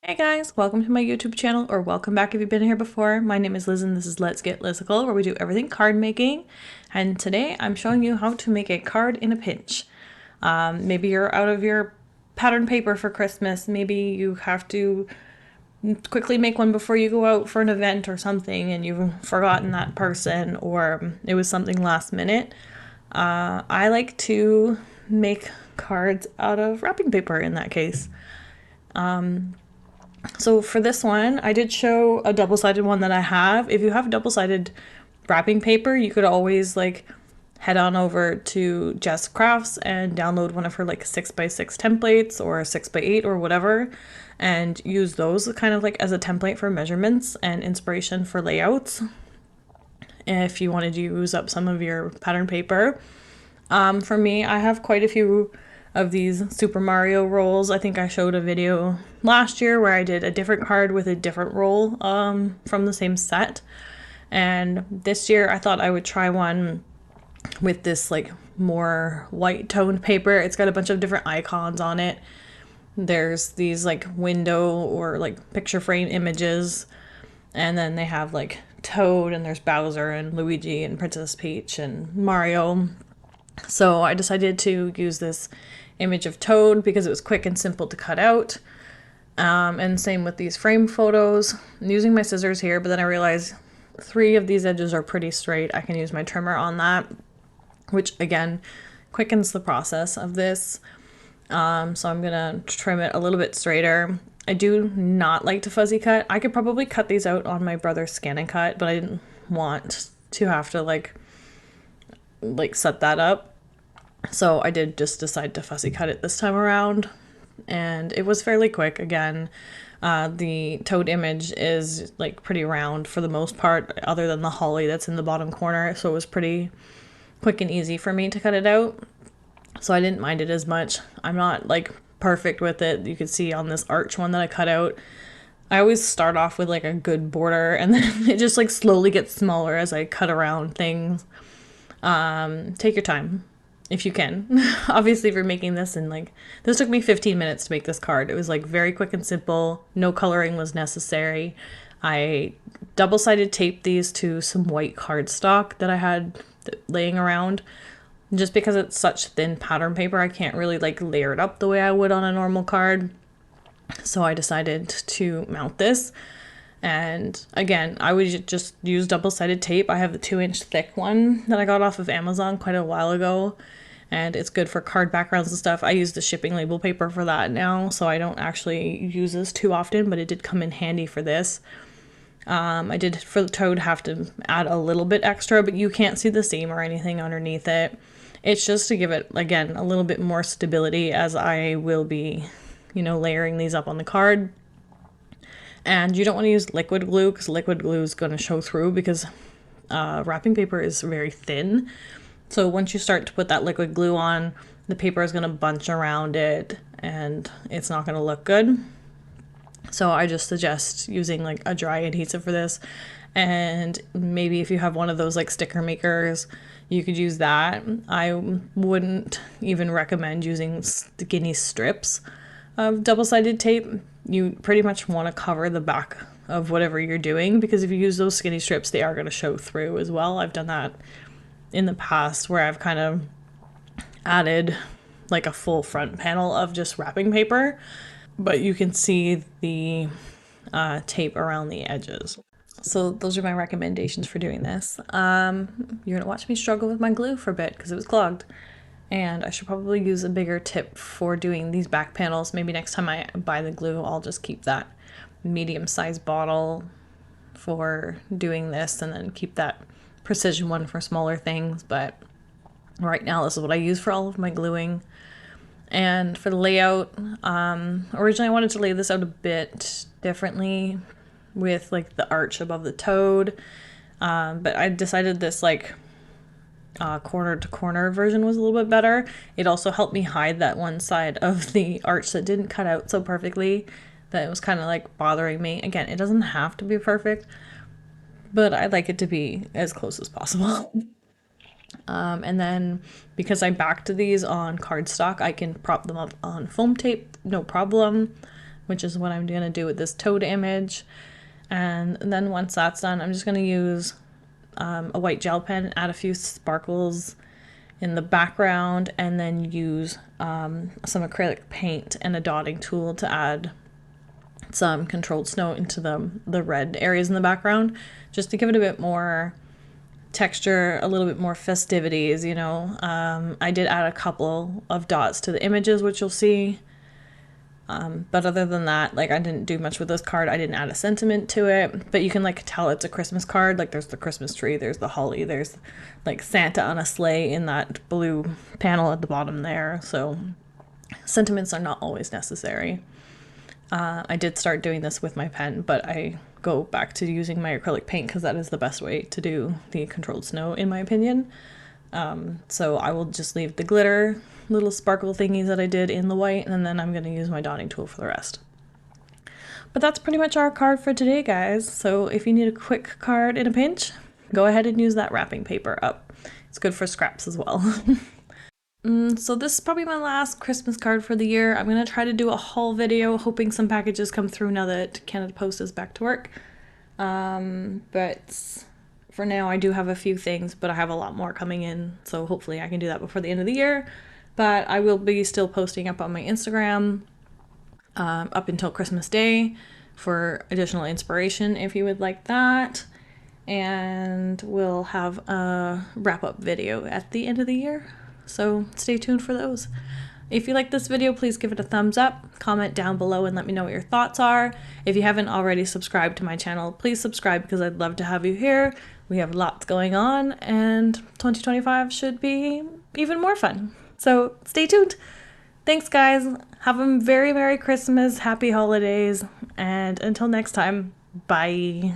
Hey guys, welcome to my YouTube channel, or welcome back if you've been here before. My name is Liz and this is Let's Get Lizical, where we do everything card making. And today I'm showing you how to make a card in a pinch. Maybe you're out of your pattern paper for Christmas. Maybe you have to quickly make one before you go out for an event or something and you've forgotten that person, or it was something last minute. I like to make cards out of wrapping paper in that case. So for this one, I did show a double-sided one that I have. If you have double-sided wrapping paper, you could always head on over to Jess Crafts and download one of her 6x6 templates or 6x8 or whatever, and use those kind of as a template for measurements and inspiration for layouts if you wanted to use up some of your pattern paper. For me, I have quite a few of these Super Mario rolls. I think I showed a video last year where I did a different card with a different roll from the same set. And this year I thought I would try one with this more white toned paper. It's got a bunch of different icons on it. There's these window or picture frame images, and then they have Toad, and there's Bowser and Luigi and Princess Peach and Mario. So I decided to use this image of Toad because it was quick and simple to cut out. And same with these frame photos. I'm using my scissors here, but then I realized 3 of these edges are pretty straight. I can use my trimmer on that, which again quickens the process of this. So I'm gonna trim it a little bit straighter. I do not like to fuzzy cut. I could probably cut these out on my brother's Scan and Cut, but I didn't want to have to set that up. So I did just decide to fussy cut it this time around, and it was fairly quick. Again, the Toad image is pretty round for the most part, other than the holly that's in the bottom corner, so it was pretty quick and easy for me to cut it out. So I didn't mind it as much. I'm not perfect with it. You can see on this arch one that I cut out, I always start off with a good border, and then it just slowly gets smaller as I cut around things. Take your time if you can. Obviously, if you're making this, and this took me 15 minutes to make this card. It was very quick and simple. No coloring was necessary. I double-sided taped these to some white cardstock that I had laying around. Just because it's such thin pattern paper, I can't really layer it up the way I would on a normal card. So I decided to mount this. And again, I would just use double-sided tape. I have the 2-inch thick one that I got off of Amazon quite a while ago, and it's good for card backgrounds and stuff. I use the shipping label paper for that now, so I don't actually use this too often, but it did come in handy for this. I did, for the Toad, have to add a little bit extra, but you can't see the seam or anything underneath it. It's just to give it, again, a little bit more stability as I will be, layering these up on the card. And you don't want to use liquid glue, because liquid glue is going to show through, because wrapping paper is very thin. So once you start to put that liquid glue on, the paper is going to bunch around it and it's not going to look good. So I just suggest using a dry adhesive for this. And maybe if you have one of those sticker makers, you could use that. I wouldn't even recommend using skinny strips of double-sided tape. You pretty much want to cover the back of whatever you're doing, because if you use those skinny strips, they are going to show through as well. I've done that in the past where I've kind of added a full front panel of just wrapping paper, but you can see the tape around the edges. So those are my recommendations for doing this. You're gonna watch me struggle with my glue for a bit because it was clogged. And I should probably use a bigger tip for doing these back panels. Maybe next time I buy the glue, I'll just keep that medium-sized bottle for doing this, and then keep that precision one for smaller things. But right now, this is what I use for all of my gluing. And for the layout, originally I wanted to lay this out a bit differently with the arch above the Toad. But I decided this corner to corner version was a little bit better. It also helped me hide that one side of the arch that didn't cut out so perfectly, that it was kind of bothering me. Again, it doesn't have to be perfect, but I like it to be as close as possible. And then because I backed these on cardstock, I can prop them up on foam tape, no problem. which is what I'm going to do with this toad image. And then once that's done, I'm just going to use a white gel pen, add a few sparkles in the background, and then use some acrylic paint and a dotting tool to add some controlled snow into the red areas in the background, just to give it a bit more texture, a little bit more festivities, you know. I did add a couple of dots to the images, which you'll see. But other than that, like, I didn't do much with this card. I didn't add a sentiment to it, but you can like tell it's a Christmas card. Like, there's the Christmas tree, there's the holly, there's like Santa on a sleigh in that blue panel at the bottom there. So sentiments are not always necessary. I did start doing this with my pen, but I go back to using my acrylic paint because that is the best way to do the controlled snow, in my opinion. So I will just leave the glitter little sparkle thingies that I did in the white, and then I'm going to use my dotting tool for the rest. But that's pretty much our card for today, guys. So if you need a quick card in a pinch, go ahead and use that wrapping paper up. It's good for scraps as well. So this is probably my last Christmas card for the year. I'm going to try to do a haul video, hoping some packages come through now that Canada Post is back to work. But for now, I do have a few things, but I have a lot more coming in, so hopefully I can do that before the end of the year. But I will be still posting up on my Instagram up until Christmas Day for additional inspiration if you would like that. And we'll have a wrap-up video at the end of the year, so stay tuned for those. If you like this video, please give it a thumbs up, comment down below and let me know what your thoughts are. If you haven't already subscribed to my channel, please subscribe because I'd love to have you here. We have lots going on and 2025 should be even more fun. So stay tuned. Thanks, guys. Have a very Merry Christmas, Happy Holidays, and until next time, bye.